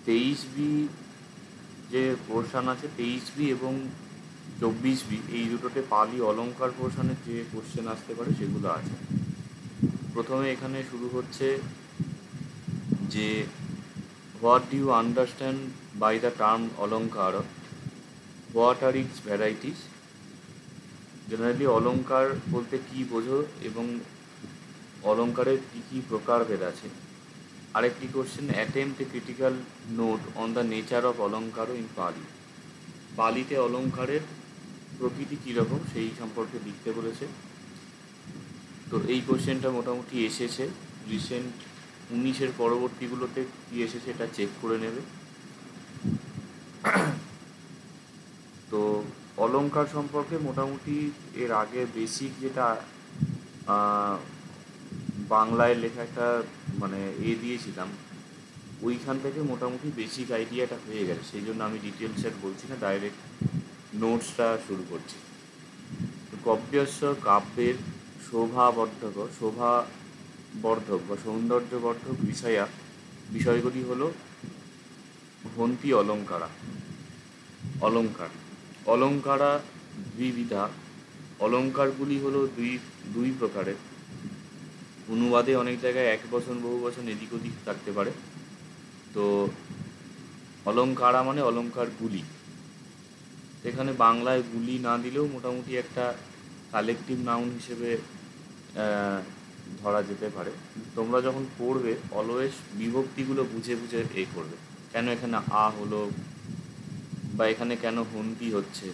23B যে portion আছে, 23B এবং 24B, এই দুটোতে পালি অলঙ্কার পোর্শনের যে কোশ্চেন আসতে পারে সেগুলো আছে। প্রথমে এখানে শুরু হচ্ছে যে what do you understand by the term অলঙ্কার, what are its varieties. Generally অলঙ্কার বলতে কী বোঝো এবং অলঙ্কারের কী কী প্রকারভেদ আছে। আরেকটি question, attempt a critical note on the nature of অলঙ্কার ইন পালি। পালিতে অলঙ্কারের প্রকৃতি কীরকম সেই সম্পর্কে লিখতে বলেছে। তো এই কোশ্চেনটা মোটামুটি এসেছে রিসেন্ট 19-এর পরবর্তীগুলোতে কী এসেছে এটা চেক করে নেবে। তো অলঙ্কার সম্পর্কে মোটামুটি এর আগে বেসিক যেটা বাংলায় লেখা একটা মানে দিয়েছিলাম, ওইখান থেকে মোটামুটি বেসিক আইডিয়াটা হয়ে গেছে। সেই জন্য আমি ডিটেলস বলছি না, ডাইরেক্ট নোটসটা শুরু করছি। তো কাব্যস্য কাব্যের শোভাবর্ধক বা সৌন্দর্যবর্ধক বিষয়গুলি হলো হন্তি অলঙ্কারা। অলঙ্কারা দ্বিবিধা। অলঙ্কারগুলি হলো দুই প্রকারের। অনুবাদে অনেক জায়গায় এক বচন বহু বচন এদিক ওদিক থাকতে পারে। তো অলঙ্কারা মানে অলঙ্কারগুলি, এখানে বাংলায় গুলি না দিলেও মোটামুটি একটা কালেকটিভ নাউন হিসেবে ধরা যেতে পারে। তোমরা যখন পড়বে অলওয়েজ বিভক্তিগুলো বুঝে বুঝে করবে, কেন এখানে হলো বা এখানে কেন হন্তি হচ্ছে,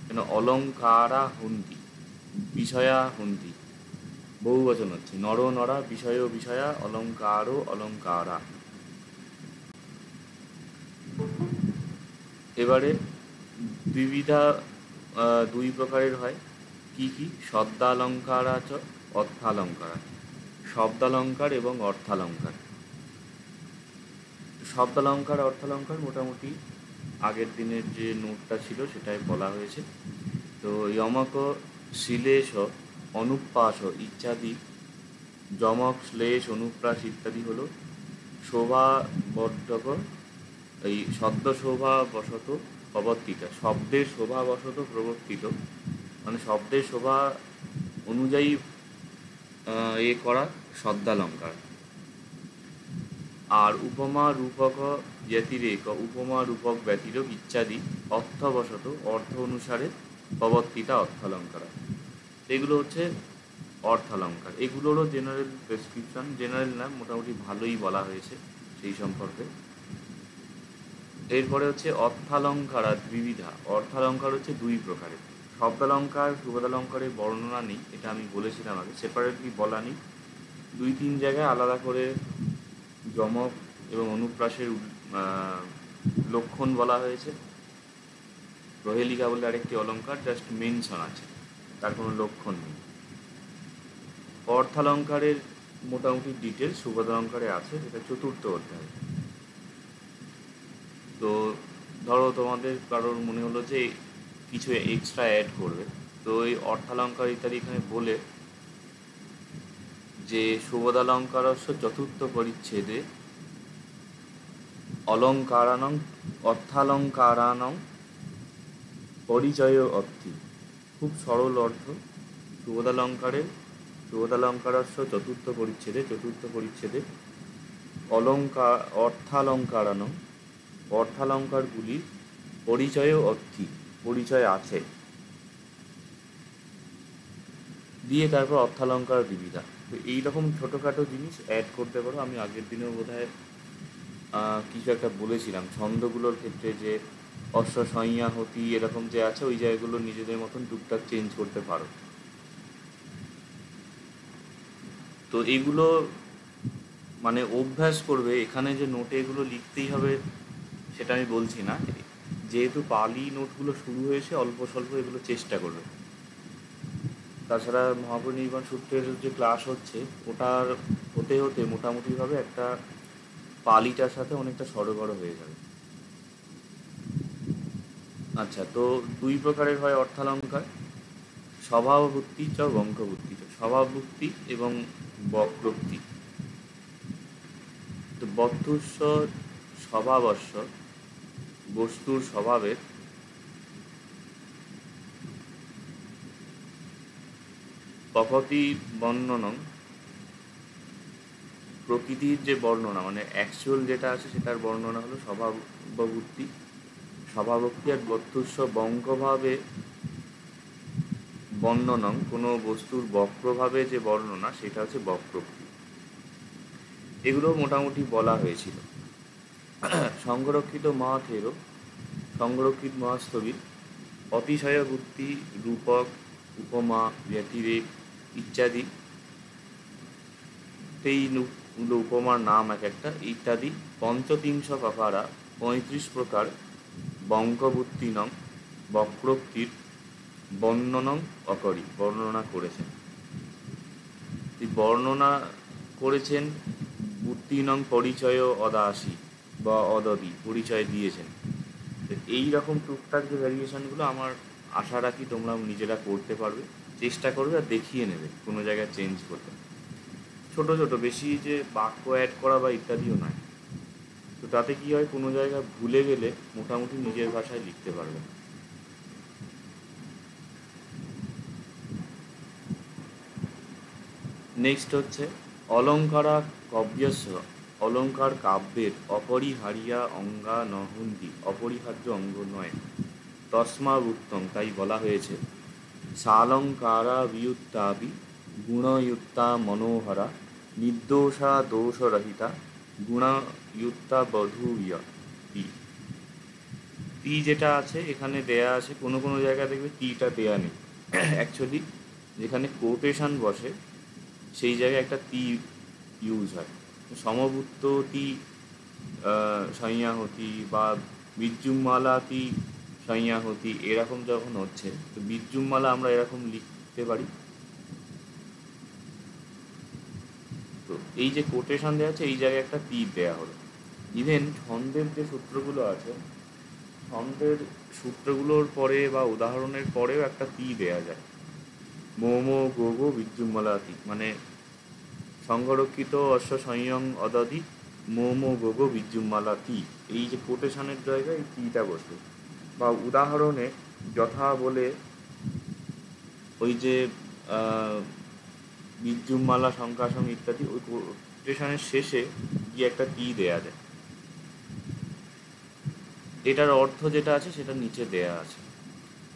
কেন অলঙ্কারা হন্তি, বিষয়া হন্তি, বহু বচন হচ্ছে, নর নরা, বিষয় বিষয়া, অলঙ্কারও অলঙ্কারা। এবারে দ্বিবিধা দুই প্রকারের হয়। কি কি? শব্দালঙ্কারা চ অর্থালঙ্কারা। শব্দালঙ্কার এবং অর্থালঙ্কার। শব্দালঙ্কার অর্থালঙ্কার মোটামুটি আগের দিনের যে নোটটা ছিল সেটাই বলা হয়েছে। তো যমক শ্লেষ অনুপ্রাস ইত্যাদি, যমক শ্লেষ অনুপ্রাস ইত্যাদি হলো শোভাবর্ধক, এই শব্দ শোভাবশত প্রবর্তিত, শব্দের শোভাবশত প্রবর্তিত মানে শব্দের শোভা অনুযায়ী করা শব্দালঙ্কার। আর উপমা রূপক ব্যতিরেক, উপমা রূপক ব্যতিরেক ইত্যাদি অর্থবশত, অর্থ অনুসারে প্রবর্তিতা অর্থালঙ্কার। এগুলো হচ্ছে অর্থালঙ্কার। এগুলোরও জেনারেল প্রেসক্রিপশন, জেনারেল না মোটামুটি ভালোই বলা হয়েছে সেই সম্পর্কে। এরপরে হচ্ছে অর্থালঙ্কারা দ্বিবিধা। অর্থালঙ্কার হচ্ছে দুই প্রকারের। শব্দালঙ্কার সুবোধালঙ্কারের বর্ণনা নেই, এটা আমি বলেছিলাম আগে, সেপারেটলি বলা নেই। 2-3 জায়গায় আলাদা করে যমক এবং অনুপ্রাসের লক্ষণ বলা হয়েছে। প্রহেলিকা বলে আরেকটি অলঙ্কার জাস্ট মেনশন আছে, তার কোনো লক্ষণ নেই। অর্থালঙ্কারের মোটামুটি ডিটেলস সুবোধালঙ্কারে আছে, এটা 4র্থ অধ্যায়। তো ধরো তোমাদের কারোর মনে হলো যে কিছু এক্সট্রা অ্যাড করবে, তো এই অর্থালঙ্কার ইত্যাদি এখানে বলে যে সুবোধালঙ্কারস্য 4র্থ পরিচ্ছেদে অলঙ্কারাণং অর্থালঙ্কারাণং পরিচয় অর্থী। খুব সরল অর্থ। সুবোধালঙ্কারস্য 4র্থ পরিচ্ছেদে অর্থালঙ্কারাণং, অর্থালঙ্কারগুলির পরিচয় অর্থী, পরিচয় আছে দিয়ে তারপর অর্থালঙ্কার দ্বিবিধা। তো এইরকম ছোটোখাটো জিনিস অ্যাড করতে পারো। আমি আগের দিনেও বোধহয় কিছু একটা বলেছিলাম ছন্দগুলোর ক্ষেত্রে, যে অশ্ব সংজ্ঞা হতি এরকম যে আছে, ওই জায়গাগুলো নিজেদের মতন টুকটাক চেঞ্জ করতে পারো। তো এইগুলো মানে অভ্যাস করবে। এখানে যে নোটে এগুলো লিখতেই হবে সেটা আমি বলছি না, যেহেতু পালি নোটগুলো শুরু হয়েছে অল্প স্বল্প এগুলো চেষ্টা করবে। তাছাড়া মহাপরিনির্বাণ সূত্রের যে ক্লাস হচ্ছে ওটার হতে হতে মোটামুটিভাবে একটা পালিটার সাথে অনেকটা সড়গড় হয়ে যাবে। আচ্ছা, তো দুই প্রকারের হয় অর্থালঙ্কার, স্বভাবভুক্তি চ বঙ্কভুক্তি। স্বভাবভুক্তি এবং বক্রোক্তি। তো বক্তুস্ব স্বভাবস্য বস্তুর স্বভাবের প্রকৃতি বর্ণনং, প্রকৃতির যে বর্ণনা মানে অ্যাকচুয়াল যেটা আছে সেটার বর্ণনা হলো স্বভাববুদ্ধি, স্বভাবক্তি। আর বস্তুস্ব বঙ্কভাবে বর্ণনং, কোনো বস্তুর বক্রভাবে যে বর্ণনা সেটা হচ্ছে বক্রোক্তি। এগুলো মোটামুটি বলা হয়েছিল। সংরক্ষিত মহাথেরো, সংরক্ষিত মহাস্থবির অতিশয় বুদ্ধি, রূপক, উপমা, ব্যতিরেক ইত্যাদি, উপমার নাম এক একটা ইত্যাদি পঞ্চত্রিংশ প্রকারা 35 প্রকার বঙ্কবুদ্ধিনং বক্রোক্তির বর্ণনং অকরি, বর্ণনা করেছেন। বর্ণনা করেছেন বুদ্ধিনং পরিচয় অদাসী বা অদদি, পরিচয় দিয়েছেন। তো এই রকম টুকটাক যে ভ্যারিয়েশনগুলো আমার আশা রাখি তোমরা নিজেরা করতে পারবে, চেষ্টা করবে আর দেখিয়ে নেবে কোনো জায়গায় চেঞ্জ করতে। ছোট ছোট, বেশি যে বাক্য অ্যাড করা বা ইত্যাদিও নয়। তো তাতে কি হয়, কোনো জায়গায় ভুলে গেলে মোটামুটি নিজের ভাষায় লিখতে পারবে। নেক্সট হচ্ছে অলঙ্কারা কাব্যস্য, অলঙ্কার কাব্যের অপরিহার্যা অঙ্গা নহন্তি, অপরিহার্য অঙ্গ নয়। তস্মা উত্তম, তাই বলা হয়েছে সালঙ্কারা বিয়ুক্তাপি গুণযুক্তা মনোহরা নির্দোষা দোষরহিতা গুণযুক্তা বধূয়তি। তি যেটা আছে এখানে দেয়া আছে, কোনো কোনো জায়গায় দেখবে টিটা দেয়া নেই। অ্যাকচুয়ালি যেখানে কোটেশন বসে সেই জায়গায় একটা তি ইউজ হয়। সমবুত্ততি সংজ্ঞাহতি বা বিদ্যুম্মালাতি সংজ্ঞাহতি, এরকম যখন হচ্ছে তো বিদ্যুম্মালা আমরা এরকম লিখতে পারি। তো এই যে কোটেশন দেওয়া আছে এই জায়গায় একটা তীর দেওয়া হলো। ইভেন ছন্দের যে সূত্রগুলো আছে, ছন্দের সূত্রগুলোর পরে বা উদাহরণের পরেও একটা তি দেয়া যায়। মোমো গোগো বিদ্যুম্মালাতি, মানে সংরক্ষিত অশ্ব সংযং অদাদি মোমো গোগো বিদ্যুম্মালাতি, এই যে কোটেশনের জায়গায় এই তিটা বসে। বা উদাহরণে যথা বলে ওই যে বিদ্যুম্মালা শঙ্কাসং ইত্যাদি, ওই কোটেশনের শেষে গিয়ে একটা তি দেয়া যায়। এটার অর্থ যেটা আছে সেটা নিচে দেয়া আছে।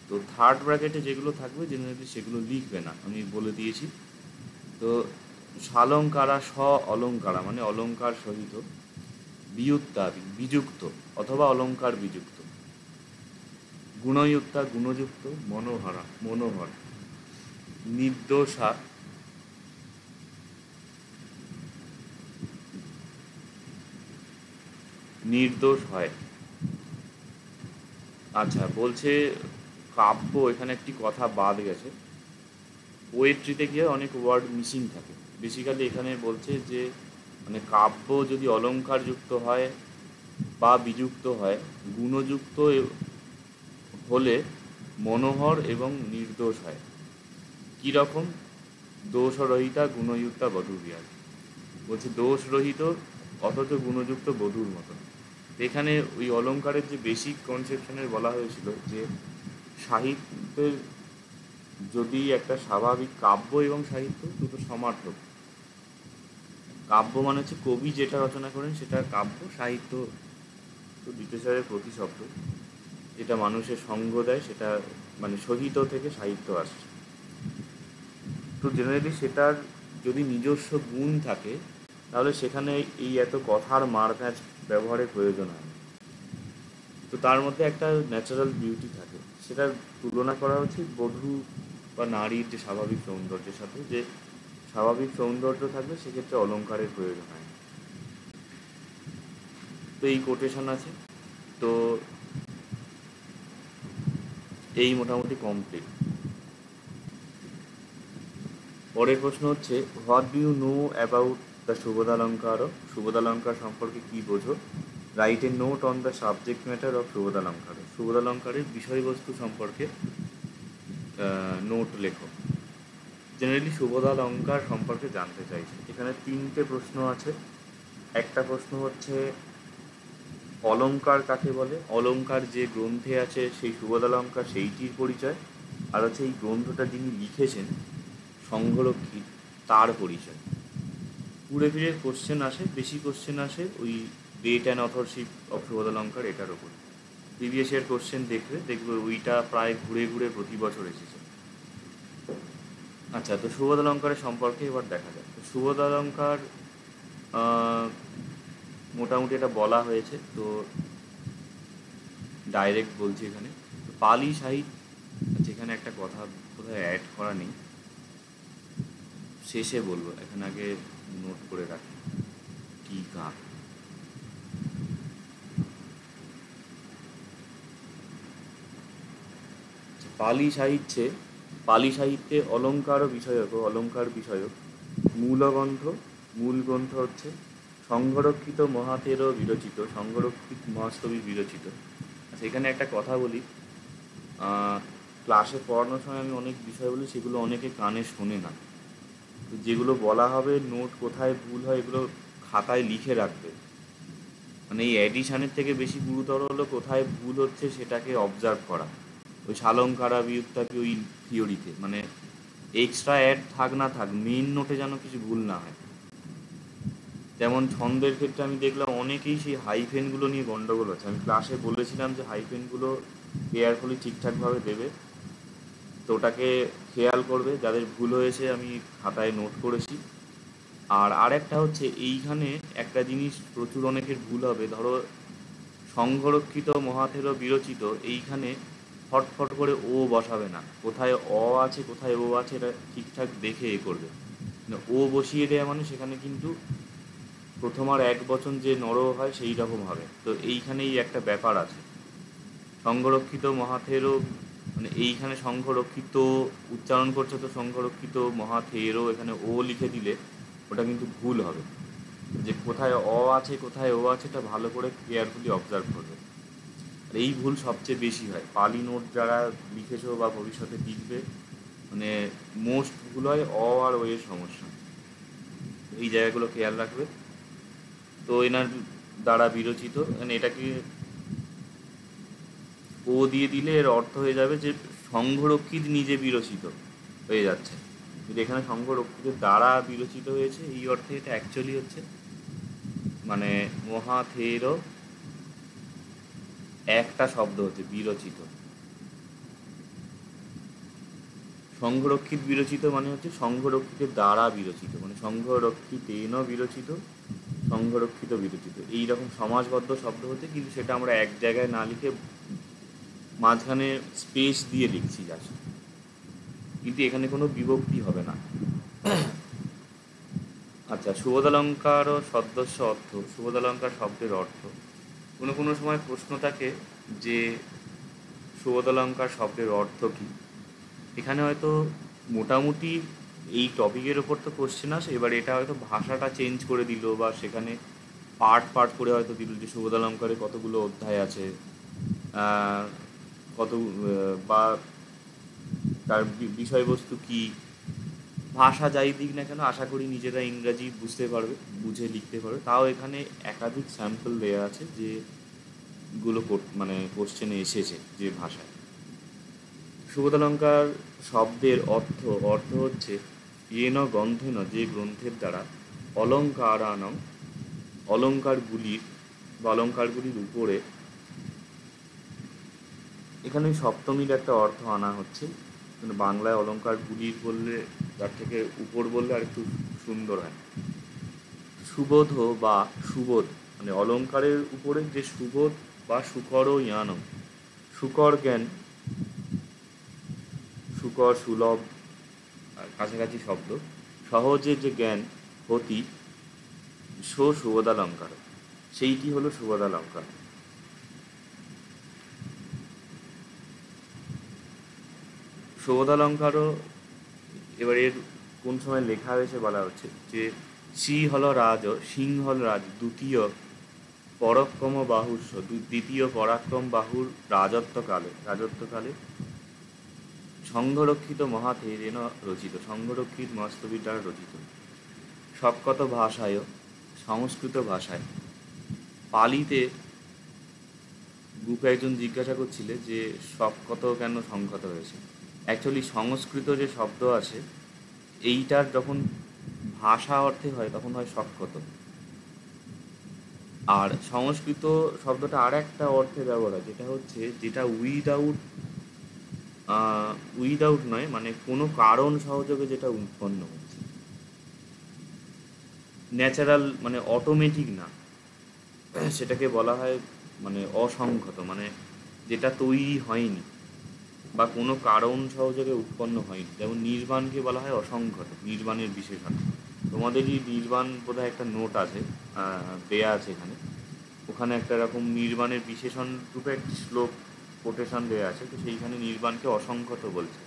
তো থার্ড ব্র্যাকেটে যেগুলো থাকবে জেনারেলি সেগুলো লিখবে না, আমি বলে দিয়েছি। তো সালঙ্কারা স অলঙ্কারা মানে অলঙ্কার সহিত, বিয়ুক্তা বিযুক্ত অথবা অলঙ্কার বিযুক্ত, গুণযুক্তা গুণযুক্ত, মনোহরা মনোহর, নির্দোষা নির্দোষ হয়। আচ্ছা, বলছে কাব্য, এখানে একটি কথা বাদ গেছে। পোয়েট্রিতে গিয়ে অনেক ওয়ার্ড মিসিং থাকে। বেসিক্যালি এখানে বলছে যে মানে কাব্য যদি অলঙ্কারযুক্ত হয় বা বিযুক্ত হয়, গুণযুক্ত হলে মনোহর এবং নির্দোষ হয়। কীরকম? দোষরহিতা গুণযুক্তা বধূবিহার, বলছে দোষরহিত অথচ গুণযুক্ত বধূর মতন। এখানে ওই অলঙ্কারের যে বেসিক কনসেপশনের বলা হয়েছিল যে সাহিত্যের যদি একটা স্বাভাবিক, কাব্য এবং সাহিত্য দুটো সমার্থক। কাব্য মানে হচ্ছে কবি যেটা রচনা করেন সেটা কাব্য, সাহিত্য তো বিদ্যাসাগরের প্রতিশব্দ, যেটা মানুষের সঙ্গ দেয়, সেটা মানে সহিত থেকে সাহিত্য আসছে। তো জেনারেলি সেটার যদি নিজস্ব গুণ থাকে তাহলে সেখানে এই এত কথার মারপ্যাঁচ ব্যবহারের প্রয়োজন হয়। তো তার মধ্যে একটা ন্যাচারাল বিউটি থাকে, সেটার তুলনা করা হচ্ছে বধূ বা নারীর যে স্বাভাবিক সৌন্দর্যের সাথে। যে স্বাভাবিক সৌন্দর্য থাকবে সেক্ষেত্রে অলঙ্কারের প্রয়োজন হয়। তো এই কোটেশন আছে। তো এই মোটামুটি কমপ্লিট। পরের প্রশ্ন হচ্ছে what do you know about the সুবোধালঙ্কার? সুবোধালঙ্কার সম্পর্কে কী বোঝো? Write a note on the subject matter of সুবোধালঙ্কার। সুবোধালঙ্কারের বিষয়বস্তু সম্পর্কে নোট লেখো। জেনারেলি সুবোধালঙ্কার সম্পর্কে জানতে চাইছে। এখানে তিনটে প্রশ্ন আছে। একটা প্রশ্ন হচ্ছে অলংকার কাকে বলে, অলংকার যে গ্রন্থে আছে সেই সুবোধালঙ্কার সেইটির পরিচয়, আর হচ্ছে এই গ্রন্থটা যিনি লিখেছেন সংঘরক্ষী তার পরিচয়। ঘুরে ফিরে কোশ্চেন আসে, বেশি কোশ্চেন আসে ওই ডেট অ্যান্ড অথরশিপ অফ সুবোধালঙ্কার এটার ওপর। প্রিভিয়াস ইয়ার কোশ্চেন দেখবে ওইটা প্রায় ঘুরে ঘুরে প্রতি বছর এসেছে। আচ্ছা, তো সুবোধালঙ্কারের সম্পর্কে এবার দেখা যায়। তো সুবোধালঙ্কার মোটামুটি এটা বলা হয়েছে, তো ডাইরেক্ট বলছি এখানে। পালি সাহিত্য, যেখানে একটা কথা কোথায় অ্যাড করা নেই, শেষে বলবো, এখানে আগে নোট করে রাখি কি গান। পালি সাহিত্যে অলঙ্কার বিষয়ক মূল গ্রন্থ হচ্ছে সংরক্ষিত মহাতেরো বিরচিত, সংরক্ষিত মহাস্তবী বিরচিত। আচ্ছা, এখানে একটা কথা বলি, ক্লাসে পড়ানোর সময় আমি অনেক বিষয় বলি, সেগুলো অনেকে কানে শোনে না। তো যেগুলো বলা হবে, নোট কোথায় ভুল হয় এগুলো খাতায় লিখে রাখবে। মানে এই অ্যাডিশানের থেকে বেশি গুরুতর হলো কোথায় ভুল হচ্ছে সেটাকে অবজার্ভ করা। ওই সালঙ্কারা বিয়ুক্তাকে ওই থিওরিতে মানে এক্সট্রা অ্যাড থাক না থাক, মেইন নোটে যেন কিছু ভুল না হয়। যেমন ছন্দের ক্ষেত্রে আমি দেখলাম অনেকেই সেই হাইফেনগুলো নিয়ে গন্ডগোল আছে। আমি ক্লাসে বলেছিলাম যে হাইফেনগুলো কেয়ারফুলি ঠিকঠাকভাবে দেবে, তো ওটাকে খেয়াল করবে। যাদের ভুল হয়েছে আমি খাতায় নোট করেছি। আর আরেকটা হচ্ছে, এইখানে একটা জিনিস প্রচুর অনেকের ভুল হবে, ধরো সংরক্ষিত মহাথেরো বিরচিত, এইখানে ফটফট করে ও বসাবে না, কোথায় অ আছে কোথায় ও আছে এটা ঠিকঠাক দেখে করবে। ও বসিয়ে দেওয়া মানে সেখানে কিন্তু প্রথম আর এক বচন যে নর হয় সেই রকম হবে। তো এইখানেই একটা ব্যাপার আছে। সংরক্ষিত মহাথেরো মানে এইখানে সংরক্ষিত উচ্চারণ করছে, তো সংরক্ষিত মহাথেরো এখানে ও লিখে দিলে ওটা কিন্তু ভুল হবে। যে কোথায় অ আছে কোথায় ও আছে এটা ভালো করে কেয়ারফুলি অবজার্ভ করবে। আর এই ভুল সবচেয়ে বেশি হয়। পালি নোট যারা লিখেছো বা ভবিষ্যতে লিখবে, মানে মোস্ট ভুল হয় অ আর ও এর সমস্যা। এই জায়গাগুলো খেয়াল রাখবে। তো এনার দ্বারা বিরচিত, মানে এটাকে ও দিয়ে দিলে এর অর্থ হয়ে যাবে যে সংঘরক্ষিত নিজে বিরচিত হয়ে যাচ্ছে। যদি এখানে সংঘরক্ষিতের দ্বারা বিরচিত হয়েছে, এই অর্থে এটা অ্যাকচুয়ালি হচ্ছে মানে মহাথেরো একটা শব্দ হচ্ছে বিরচিত। সংঘরক্ষিত বিরচিত মানে হচ্ছে সংঘরক্ষিতের দ্বারা বিরচিত, মানে সংঘরক্ষিতেন বিরচিত, সংঘরক্ষিত বিরচিত, এইরকম সমাজবদ্ধ শব্দ হচ্ছে। কিন্তু সেটা আমরা এক জায়গায় না লিখে মাঝখানে স্পেস দিয়ে লিখছি জাস্ট, কিন্তু এখানে কোনো বিভক্তি হবে না। আচ্ছা, সুবোধালঙ্কার ও সদস্য অর্থ, সুবোধালঙ্কার শব্দের অর্থ। কোনো কোনো সময় প্রশ্ন থাকে যে সুবোধালঙ্কার শব্দের অর্থ কী। এখানে হয়তো মোটামুটি এই টপিকের ওপর তো কোশ্চেন আসে, এবার এটা হয়তো ভাষাটা চেঞ্জ করে দিল, বা সেখানে পার্ট করে হয়তো দিল যে সুবোধালঙ্কারে কতগুলো অধ্যায় আছে, কত বা তার বিষয়বস্তু কী। ভাষা যাই দিক না কেন, আশা করি নিজেরা ইংরাজি বুঝতে পারবে, বুঝে লিখতে পারবে। তাও এখানে একাধিক স্যাম্পল দেওয়া আছে যেগুলো মানে কোশ্চেনে এসেছে যে ভাষায়। সুবোধালঙ্কার শব্দের অর্থ হচ্ছে ইয়েন গ্রন্থেন, যে গ্রন্থের দ্বারা অলঙ্কারানং, অলঙ্কারগুলির উপরে। এখানে সপ্তমীর একটা অর্থ আনা হচ্ছে, মানে বাংলায় অলঙ্কারগুলির বললে, তার থেকে উপর বললে আর একটু সুন্দর হয়। সুবোধ বা সুবোধ মানে অলঙ্কারের উপরে যে সুবোধ বা সুকর জ্ঞানম, সুকর জ্ঞান, সুকর সুলভ কাছাকাছি শব্দ, সহজে যে জ্ঞান হতি সুবোধালঙ্কার, সেইটি হলো সুবোধালঙ্কার। সুবোধালঙ্কারও এবার এর কোন সময় লেখা হয়েছে বলা হচ্ছে যে সিংহল রাজ দ্বিতীয় পরাক্রম বাহুর রাজত্বকালে সংরক্ষিত মহাথেরেন রচিত, সংরক্ষিত মস্তবীর দ্বারা রচিত। সবকত ভাষায়, সংস্কৃত ভাষায়, পালিতে গ্রুপে একজন জিজ্ঞাসা করছিলে যে শককত কেন সংহত হয়েছে। অ্যাকচুয়ালি সংস্কৃত যে শব্দ আছে এইটার যখন ভাষা অর্থে হয় তখন হয় শককত। আর সংস্কৃত শব্দটা আর একটা অর্থে ব্যবহার হয়, যেটা হচ্ছে যেটা উইদাউট নয়, মানে কোনো কারণ সহযোগে যেটা উৎপন্ন হচ্ছে, ন্যাচারাল মানে অটোমেটিক না, সেটাকে বলা হয় মানে অসংহত, মানে যেটা তৈরি হয়নি বা কোনো কারণ সহযোগে উৎপন্ন হয়নি। যেমন নির্বাণকে বলা হয় অসংহত, নির্বাণের বিশেষণ। তোমাদেরই নির্বাণ বোধহয় একটা নোট আছে, দেয়া আছে এখানে। ওখানে একটা এরকম নির্বাণের বিশেষণ রূপে একটি শ্লোক কোটেশন দেওয়া আছে, তো সেইখানে নির্বাণকে অসংহত বলছে।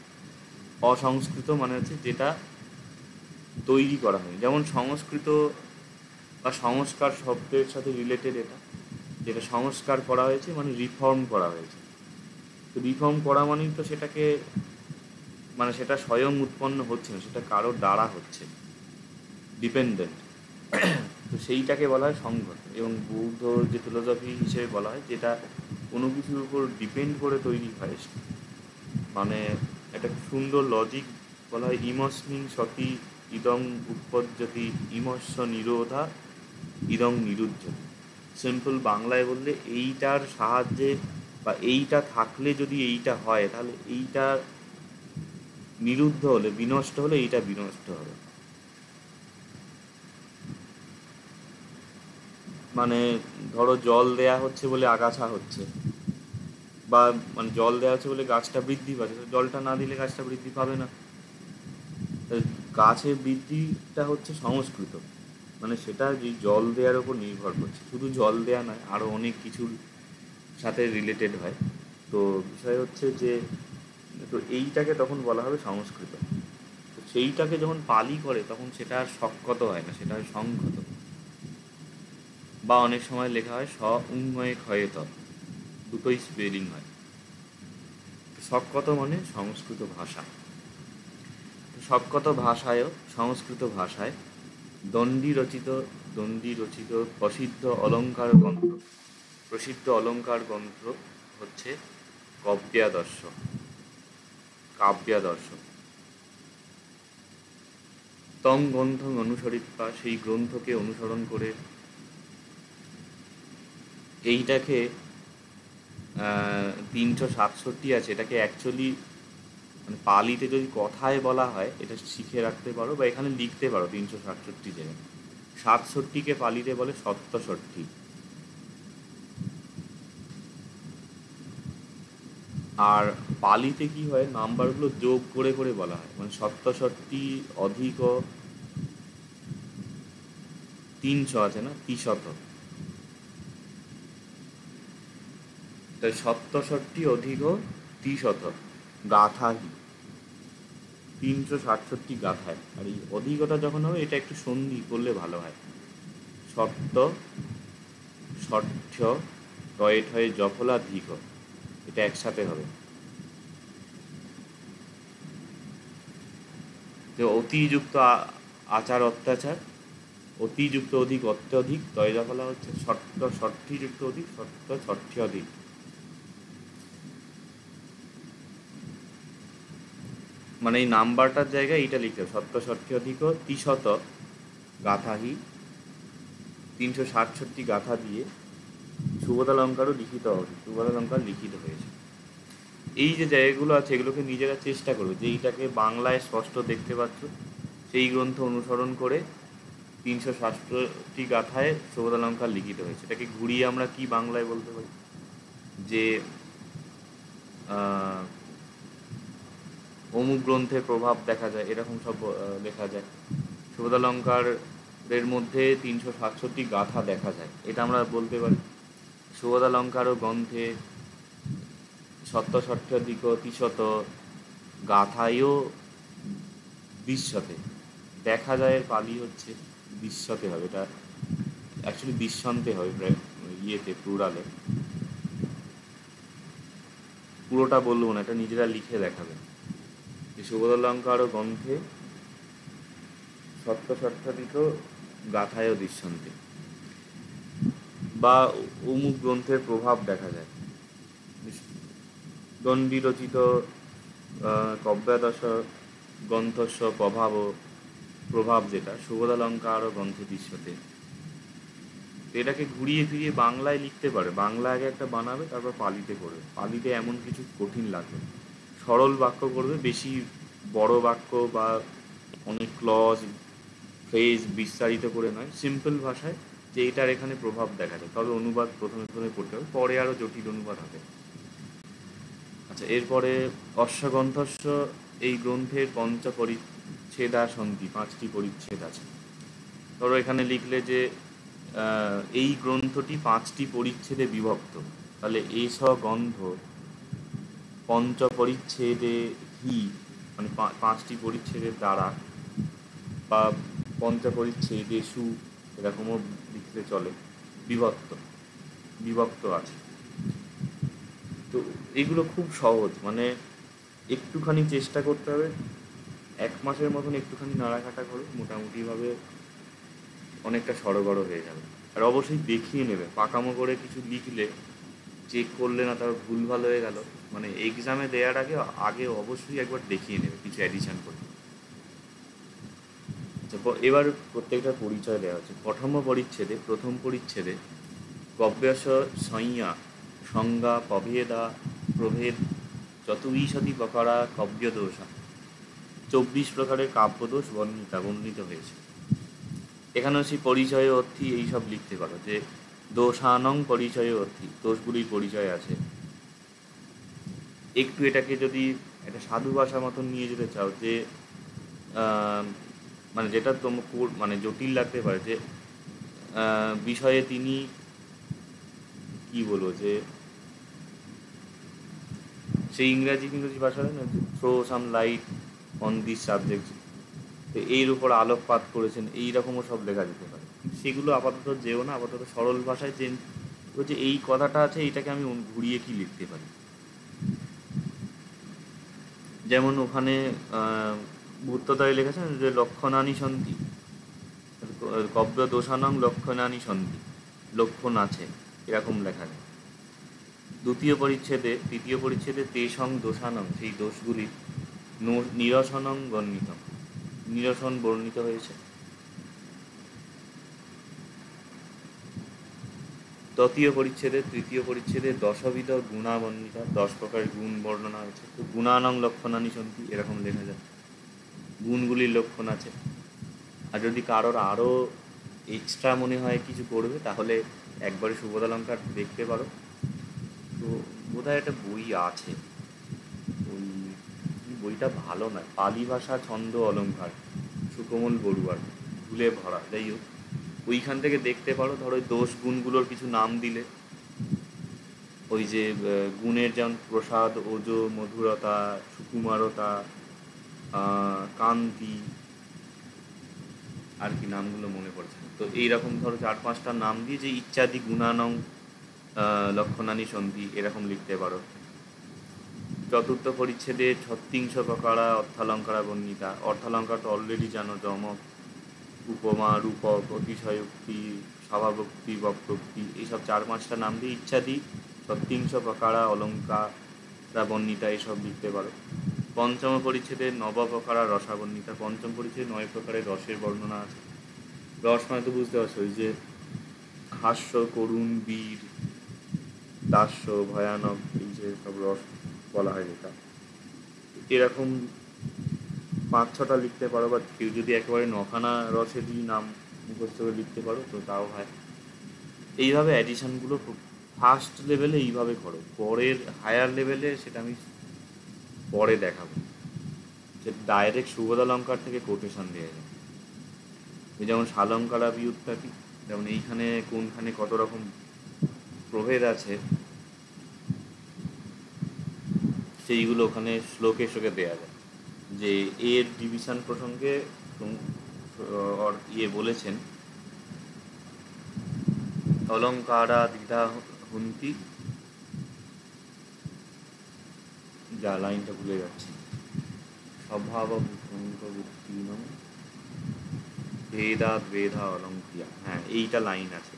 অসংস্কৃত মানে হচ্ছে যেটা তৈরি করা হয়নি। যেমন সংস্কৃত বা সংস্কার শব্দের সাথে রিলেটেড এটা, যেটা সংস্কার করা হয়েছে মানে রিফর্ম করা হয়েছে। তো রিফর্ম করা মানেই তো সেটাকে মানে সেটা স্বয়ং উৎপন্ন হচ্ছে না, সেটা কারোর দ্বারা হচ্ছে, ডিপেন্ডেন্ট। তো সেইটাকে বলা হয় সংগত। এবং বৌদ্ধ যে ফিলোসফি হিসেবে বলা হয় যেটা কোনো কিছুর উপর ডিপেন্ড করে তৈরি হয়, মানে একটা সুন্দর লজিক বলা হয় ইমস্মিং সতি ইদং উৎপজ্জতি ইমস্য নিরোধা ইদং নিরুদ্ধতি। সিম্পল বাংলায় বললে এইটার সাহায্যে বা এইটা থাকলে যদি এইটা হয়, তাহলে এইটা নিরুদ্ধ হলে, বিনষ্ট হলে এইটা বিনষ্ট হবে। মানে ধরো জল দেয়া হচ্ছে বলে আগাছা হচ্ছে, বা মানে জল দেওয়া হচ্ছে বলে গাছটা বৃদ্ধি পাচ্ছে, জলটা না দিলে গাছটা বৃদ্ধি পাবে না। গাছের বৃদ্ধিটা হচ্ছে সংস্কৃত, মানে সেটা যে জল দেওয়ার ওপর নির্ভর করছে, শুধু জল দেয়া নয়, আরও অনেক কিছুর সাথে রিলেটেড হয়। তো বিষয় হচ্ছে যে তো এইটাকে তখন বলা হবে সংস্কৃত। তো সেইটাকে যখন পালি করে তখন সেটা আর শকত হয় না, সেটা হয় সংহত। বা অনেক সময় লেখা হয় উন্ময় ক্ষয়ত, দুটোই স্পেলিং হয়। শকত মানে সংস্কৃত ভাষা। শকত ভাষায়ও সংস্কৃত ভাষায় দণ্ডী রচিত প্রসিদ্ধ অলঙ্কার গ্রন্থ হচ্ছে কাব্যাদর্শ। তং গ্রন্থ অনুসরিত্বা, সেই গ্রন্থকে অনুসরণ করে এইটাকে 367 আছে, এটাকে অ্যাকচুয়ালি মানে পালিতে যদি কথায় বলা হয় এটা শিখে রাখতে পারো বা এখানে লিখতে পারো 367 জায়গায়। 67কে পালিতে বলে সপ্তষষ্ঠী। আর পালিতে কি হয়, নাম্বারগুলো যোগ করে করে বলা হয়, মানে সপ্তষষ্ঠী অধিক 300 আছে না, তিশত, তাই সপ্তষষ্ঠী অধিক তিশত গাথাহি, 367 গাথায়। আর এই অধিকতা যখন হবে এটা একটু সন্ধি করলে ভালো হয়, সপ্ত ষষ্ঠ টয়ে ঠয়ে জফলা ধিক, এটা একসাথে হবে। তো অতিযুক্ত আচার অত্যাচার, অতিযুক্ত অধিক অত্যধিক, তয় জফলা হচ্ছে সত্য ষষ্ঠীযুক্ত অধিক সত্য ষষ্ঠী অধিক। মানে এই নাম্বারটার জায়গায় এইটা লিখতে হবে, সত্য ষষ্ঠী অধিক তিশত গাথাহি, 367 গাথা দিয়ে সুবোধালঙ্কারও লিখিত হবে, সুবোধালঙ্কার লিখিত হয়েছে। এই যে জায়গাগুলো আছে এগুলোকে নিজেরা চেষ্টা করবে যে এইটাকে বাংলায় স্পষ্ট দেখতে পাচ্ছ, সেই গ্রন্থ অনুসরণ করে 367 গাথায় সুবোধালঙ্কার লিখিত হয়েছে। এটাকে ঘুরিয়ে আমরা কি বাংলায় বলতে পারি, যে অমুক গ্রন্থের প্রভাব দেখা যায়, এরকম সব লেখা যায়। সুবোধালঙ্কারের মধ্যে 367 গাথা দেখা যায়, এটা আমরা বলতে পারি। সুবোধালঙ্কার ও গ্রন্থে সপ্তষষ্ঠ্যধিক তিশত গাথায়ও দৃশ্যতে, দেখা যায় পালি হচ্ছে দৃশ্যতে হবে, এটা অ্যাকচুয়ালি দৃশ্যন্তে হবে প্রায় ইয়েতে প্লুরালে। পুরোটা বলবো না, এটা নিজেরা লিখে দেখাবে যে সুবোধালঙ্কার ও গ্রন্থে সপ্তষষ্ঠ্যধিক গাথায়ও দৃশ্যন্তে, বা অমুক গ্রন্থের প্রভাব দেখা যায়। গণ্ডিরচিত কব্যাদশ গ্রন্থস্য প্রভাব যেটা সুবোধালঙ্কার ও গ্রন্থে দৃশ্যতে, এটাকে ঘুরিয়ে ফিরিয়ে বাংলায় লিখতে পারে। বাংলা আগে একটা বানাবে, তারপর পালিতে করবে। পালিতে এমন কিছু কঠিন লাগবে, সরল বাক্য করবে, বেশি বড় বাক্য বা অনেক ক্লজ ফ্রেজ বিস্তারিত করে নয়, সিম্পল ভাষায় যে এটার এখানে প্রভাব দেখা যায়। তবে অনুবাদ প্রথমে প্রথমে করতে হবে, পরে আরও জটিল অনুবাদ হবে। আচ্ছা, এরপরে অশ্বগ্রন্থস্য এই গ্রন্থের পঞ্চপরিচ্ছেদা সন্ধি, 5টি পরিচ্ছেদ আছে। ধরো এখানে লিখলে যে এই গ্রন্থটি 5টি পরিচ্ছেদে বিভক্ত, তাহলে এস গ্রন্থ পঞ্চপরিচ্ছেদে হি, মানে 5টি পরিচ্ছেদের দ্বারা, বা পঞ্চপরিচ্ছেদেষু এরকমও লিখতে চলে, বিভক্ত আছে। তো এগুলো খুব সহজ, মানে একটুখানি চেষ্টা করতে হবে, 1 মাসের মতন একটুখানি নাড়াঘাটা করে মোটামুটিভাবে অনেকটা সড়গড় হয়ে যাবে। আর অবশ্যই দেখিয়ে নেবে, পাকামো করে কিছু লিখলে চেক করলে না, তারপর ভুলভাল হয়ে গেল, মানে এক্সামে দেওয়ার আগে অবশ্যই একবার দেখিয়ে নেবে কিছু অ্যাডিশন করে। এবার প্রত্যেকটা পরিচয় দেওয়া হচ্ছে। প্রথম পরিচ্ছেদে গব্যস সংজ্ঞা সংজ্ঞা প্রভেদ চতুর্বিংশতি প্রকারা কাব্যদোষা, 24 প্রকারের কাব্যদোষ বর্ণিত হয়েছে। এখানেও সেই পরিচয় অর্থী এইসব লিখতে পারো, যে দোষানং পরিচয় অর্থী, দোষগুলির পরিচয় আছে। একটু এটাকে যদি একটা সাধু ভাষার মতন নিয়ে যেতে চাও, যে মানে যেটা মানে জটিল লাগতে পারে, যে বিষয়ে তিনি কি বলবো, যে সেই ইংরাজি ভাষা হয় না, যে throw some light on this subject, তো এর উপর আলোকপাত করেছেন, এইরকমও সব লেখা যেতে পারে। সেগুলো আপাতত যেও না, আপাতত সরল ভাষায় চেঞ্জ বলছে এই কথাটা আছে, এইটাকে আমি ঘুরিয়ে কি লিখতে পারি। যেমন ওখানে ভূত্ততায় লেখেছেন যে লক্ষণানি সন্ধি, কব্য দোষানং লক্ষণানি সন্ধি, লক্ষণ আছে, এরকম লেখা যায়। তৃতীয় পরিচ্ছেদে তেসং দোষানং, সেই দোষগুলি নিরসনং নিরসন বর্ণিত হয়েছে। তৃতীয় পরিচ্ছেদে দশবিধ গুণাবর্ণিত, 10 প্রকারের গুণ বর্ণনা হয়েছে। তো গুণানং লক্ষণানি সন্ধি, এরকম লেখা যায়, গুণগুলির লক্ষণ আছে। আর যদি কারোর আরও এক্সট্রা মনে হয় কিছু করবে, তাহলে একবারে সুবোধালঙ্কার দেখতে পারো। তো বোধহয় একটা বই আছে, ওই বইটা ভালো নয়, পালি ভাষা ছন্দ অলঙ্কার, সুকোমল বড়ুয়ার, ভুলে ভরা, যাই হোক, ওইখান থেকে দেখতে পারো। ধরো ওই দোষ গুণগুলোর কিছু নাম দিলে, ওই যে গুণের যেমন প্রসাদ, ওজো, মধুরতা, সুকুমারতা, কান্তি, আর কি নামগুলো মনে পড়ছে না। তো এইরকম ধরো 4-5টা নাম দিয়ে যে ইত্যাদি গুণানং লক্ষণানি সন্ধি, এরকম লিখতে পারো। চতুর্থ পরিচ্ছেদে 36 প্রকারা অর্থালঙ্কারা বর্ণিতা। অর্থালঙ্কার তো অলরেডি জানো, যমক, উপমা, রূপক, অতিশয়োক্তি, স্বভাবোক্তি, বক্রোক্তি, এইসব 4-5টা নাম দিয়ে ইত্যাদি 36 প্রকারা অলঙ্কারা বর্ণিতা, এইসব লিখতে পারো। পঞ্চম পরিচ্ছেদে নবপ্রকারা রসাবর্ণিতা। পঞ্চম পরিচ্ছেদে 9 প্রকারের রসের বর্ণনা আছে। রস মানে তো বুঝতে পারছো, ওই যে হাস্য, করুণ, বীর, দাস্য, ভয়ানক, এই যে সব রস বলা হয় যেটা, এরকম 5-6টা লিখতে পারো। বা কেউ যদি একেবারে 9খানা রসেরই নাম মুখস্থ করে লিখতে পারো, তো তাও হয়। এইভাবে অ্যাডিশনগুলো ফার্স্ট লেভেলে এইভাবে করো, পরের হায়ার লেভেলে সেটা আমি পরে দেখাবো, যে ডাইরেক্ট সুবোধালঙ্কার থেকে কোটেশন দেওয়া যায়। যেমন সালঙ্কারা বিউৎপত্তি, যেমন এইখানে কোনখানে কত রকম প্রভেদ আছে, সেইগুলো ওখানে শ্লোকে দেওয়া যায়। যে এর ডিভিশন প্রসঙ্গে বলেছেন, অলঙ্কারা দ্বিধা হন্তি, যা লাইনটা ভুলে যাচ্ছি, স্বভাব বুদ্ধিনং ভেদা অলঙ্ক্রিয়া, হ্যাঁ এইটা লাইন আছে।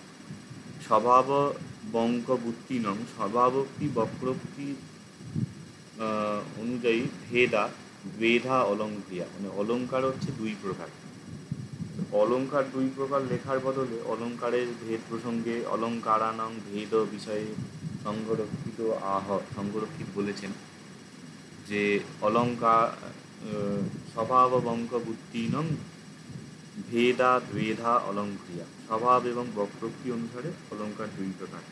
স্বভাব বঙ্ক বুদ্ধিনং স্বভাবোক্তি বক্রোক্তি অনুযায়ী ভেদা দ্বেধা অলঙ্ক্রিয়া, মানে অলঙ্কার হচ্ছে দুই প্রকার। অলঙ্কার দুই প্রকার লেখার বদলে অলঙ্কারের ভেদ প্রসঙ্গে অলঙ্কারানাং ভেদ বিষয়ে সংরক্ষিত বলেছেন যে অলঙ্কার স্বভাববঙ্ক বুদ্ধিনং ভেদা দ্বেধা অলঙ্ক্রিয়া, স্বভাব এবং বক্রোক্তি অনুসারে অলঙ্কার দুই প্রকার।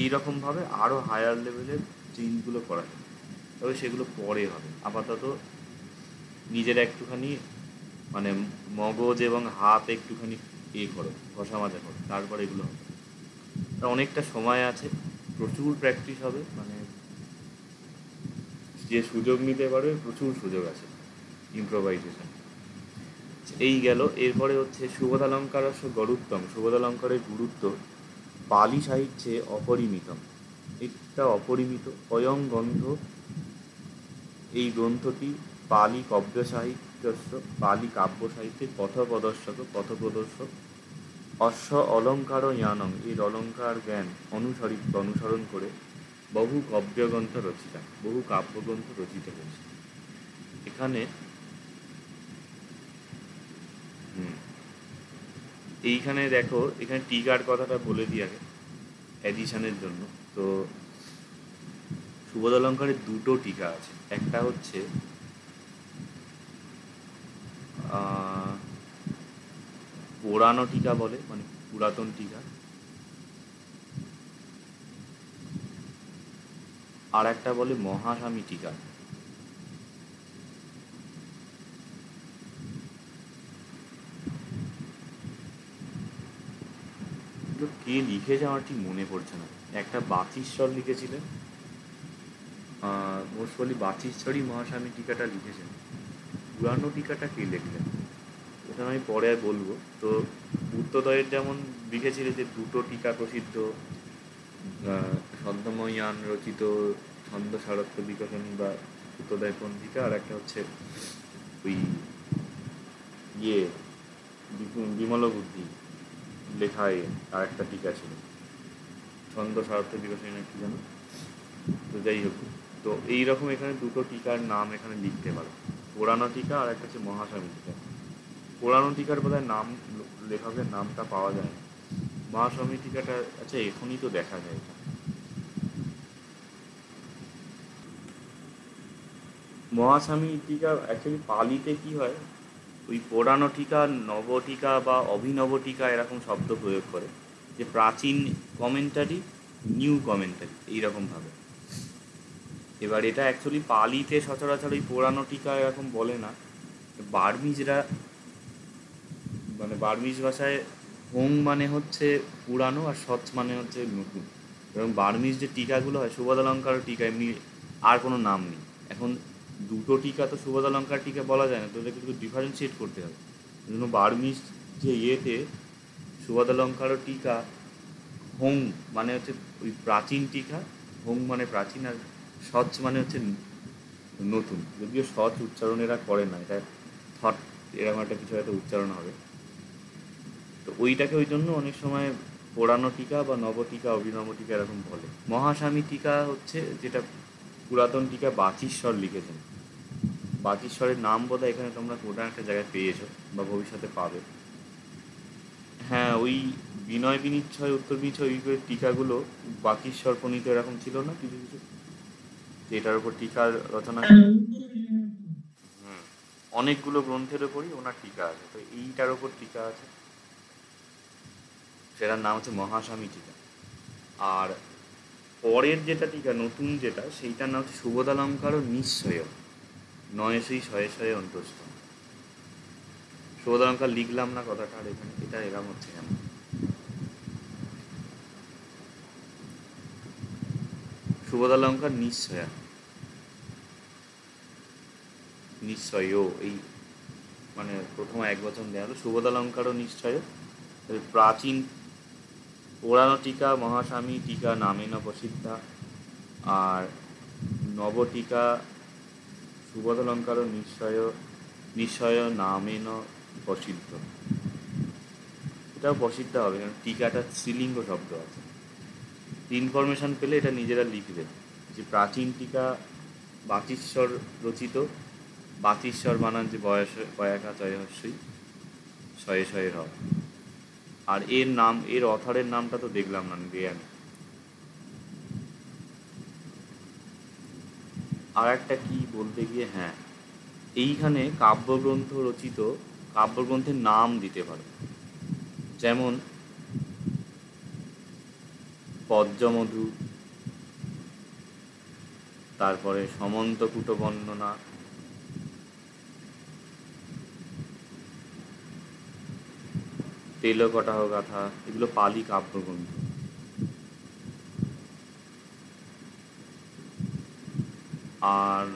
এইরকমভাবে আরও হায়ার লেভেলের চেঞ্জগুলো করা যায়, তবে সেগুলো পরে হবে। আপাতত নিজের একটুখানি মানে মগজ এবং হাত একটুখানি করো, ঘষা মাজা করো, তারপরে এগুলো হবে। তা অনেকটা সময় আছে, প্রচুর প্র্যাকটিস হবে, মানে যে সুযোগ নিতে পারবে প্রচুর সুযোগ আছে ইম্প্রোভাইজেশন। এই গেল। এরপরে হচ্ছে সুবোধালঙ্কারস্য গরুত্তম, সুবোধালঙ্কারের গুরুত্ব পালি সাহিত্যে অপরিমিতম, এটা অপরিমিত। অয়ং গ্রন্থ, এই গ্রন্থটি পালি কাব্য সাহিত্যস্য, পালি কাব্য সাহিত্যের পথপ্রদর্শক অশ্ব অলঙ্কার জ্ঞানং, এর অলঙ্কার জ্ঞান অনুসরণ করে বহু কাব্যগ্রন্থ রচিতা, বহু কাব্যগ্রন্থ রচিত হয়েছে। এখানে এইখানে দেখো, এখানে টিকার কথাটা বলে দিই আগে অ্যাডিশনের জন্য। তো সুবোধালঙ্কারের দুটো টিকা আছে। একটা হচ্ছে পুরানো টিকা বলে, মানে পুরাতন টিকা, আর একটা বলে মহাস্বামী টিকা। কে লিখেছে আমার ঠিক মনে পড়ছে না। একটা বাচিশ্বর লিখেছিলেন, মোস্ট প্রবাবলি বাচিশ্বরই মহাস্বামী টিকাটা লিখেছেন। পুরানো টিকাটা কে লিখলেন ওটা আমি পরে বলবো। তো বুদ্ধদয়ের যেমন লিখেছিল যে দুটো টিকা প্রসিদ্ধ, ছন্দময়ান রচিত ছন্দ সারত্ব বিকশনী বা বুদ্ধদয় পঞ্জিকা, আর একটা হচ্ছে ওই বিমল বুদ্ধি লেখায় আর একটা টিকা ছিল, ছন্দ সারত্ব বিকশনী না কি জানো। তো যাই হোক, তো এইরকম এখানে দুটো টিকার নাম এখানে লিখতে পারো, পুরানো টিকা আর একটা হচ্ছে মহাস্বামী টিকা। পুরানো টিকার বোধহয় নাম, লেখকের নামটা পাওয়া যায় না। মহাস্বামী টিকাটা আচ্ছা এখনই তো দেখা যায়। এটা মহাস্বামী টিকা অ্যাকচুয়ালি পালিতে কি হয়, ওই পুরানো টিকা, নবটিকা বা অভিনব টিকা এরকম শব্দ প্রয়োগ করে, যে প্রাচীন কমেন্টারি, নিউ কমেন্টারি এইরকমভাবে। এবার এটা অ্যাকচুয়ালি পালিতে সচরাচর ওই পুরানো টিকা এরকম বলে না। বার্মিজরা, মানে বার্মিজ ভাষায় হোং মানে হচ্ছে পুরানো আর সচ মানে হচ্ছে নতুন। এবং বার্মিজ যে টিকাগুলো হয়, সুবোধালঙ্কার টিকা, এমনি আর কোনো নাম নেই। এখন দুটো টিকা তো সুবোধালঙ্কার টিকা বলা যায় না, তো ওদেরকে কিন্তু ডিফারেন্সিয়েট করতে হবে। এই জন্য বার্মিজ যে সুবোধালঙ্কার টিকা হোং মানে হচ্ছে ওই প্রাচীন টিকা, হোং মানে প্রাচীন, আর সচ মানে হচ্ছে নতুন। যদিও সচ উচ্চারণ এরা করে না, এটা থট এরকম একটা কিছু একটা উচ্চারণ হবে। তো ওইটাকে ওই জন্য অনেক সময় পুরানো টিকা বা নবটিকা, অভিনব টিকা এরকম বলে। মহাস্বামী টিকা হচ্ছে যেটা পুরাতন টিকা বাচিশ্বর লিখেছেন। বাচিশ্বরের নাম বোধহয় এখানে তোমরা কোনো একটা জায়গায় পেয়েছো বা ভবিষ্যতে পাবে। হ্যাঁ, ওই বিনয় বিনিচ্ছয় উত্তর বিনিচ্ছয় ওই টিকাগুলো বাচিশ্বর প্রণীত এরকম ছিল না কিছু কিছু, যেটার উপর টিকার রচনা ছিল। অনেকগুলো গ্রন্থের ওপরই ওনার টিকা আছে, তো এইটার ওপর টিকা আছে, সেটার নাম হচ্ছে মহাস্বামী টিকা। আর পরের যেটা টিকা নতুন যেটা, সেইটার নাম হচ্ছে সুবোধালঙ্কার ও নিশ্চয় নয়সই শয়ে শয়ে অন্তস্থ। সুবোধালঙ্কার লিখলাম না কথাটা, আর এখানে এটা এরম হচ্ছে কেন, সুবোধালঙ্কার নিশ্চয়া, নিশ্চয় এই মানে প্রথম এক বছর দেওয়া হলো সুবোধালঙ্কার ও নিশ্চয়। প্রাচীন পুরানো টিকা মহাস্বামী টিকা নামেন প্রসিদ্ধা, আর নবটিকা সুবোধালঙ্কার নিশ্চয় নামেন প্রসিদ্ধ। এটাও প্রসিদ্ধ হবে কারণ টিকাটা স্ত্রীলিঙ্গ শব্দ আছে। ইনফরমেশান পেলে এটা নিজেরা লিখবে যে প্রাচীন টিকা বাচীশ্বর রচিত, বাচীশ্বর বানান যে বয়স বয়াকা জয়হস্যই শয়ে শয়ে র। আর এর নাম, এর অথারের নামটা তো দেখলাম না, দেয়া নেই। আর একটা কি বলতে গিয়ে, হ্যাঁ, এইখানে কাব্যগ্রন্থ রচিত, কাব্যগ্রন্থের নাম দিতে পারো, যেমন পদ্মমধু, তারপরে সমন্তকূট বর্ণনা, তেলকটাহ গাথা, এগুলো পালি কাব্যগ্রন্থ। আর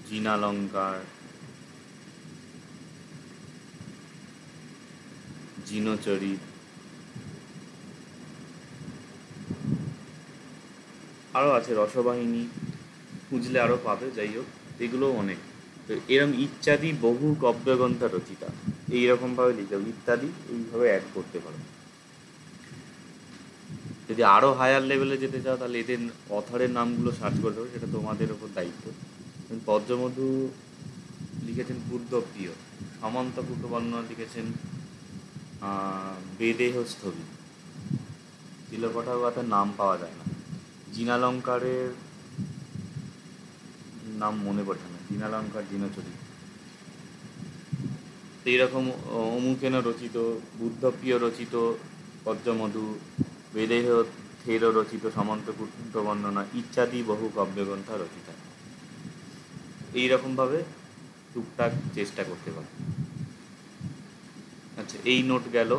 জিনালঙ্কার, জিনচরিত, আরও আছে রসবাহিনী, খুঁজলে আরও পাবে, যাই হোক এগুলোও অনেক। তো এরম ইত্যাদি বহু কাব্যগ্রন্থ রচিতা, এইরকমভাবে লিখতে হবে, ইত্যাদি এইভাবে অ্যাড করতে পারো। যদি আরও হায়ার লেভেলে যেতে চাও তাহলে এদের অথরের নামগুলো সার্চ করতে হবে, সেটা তোমাদের ওপর দায়িত্ব। পদ্মমধু লিখেছেন বুদ্ধপ্রিয়, সমন্তকূট বর্ণনা লিখেছেন বেদেহস্থলী, তিলকঠাও কথার নাম পাওয়া যায় না। জিনালঙ্কারের নাম মনে পড়ছে না, জিনালঙ্কার জিনচরিত। তো এইরকম অমুকেন রচিত, বুদ্ধপ্রিয় রচিত পদ্মমধু, বেদেহ থের রচিত সমন্তকূট বর্ণনা ইত্যাদি বহু কাব্যগ্রন্থ রচিতা। এইরকমভাবে টুকটাক চেষ্টা করতে পারে। আচ্ছা, এই নোট গেল।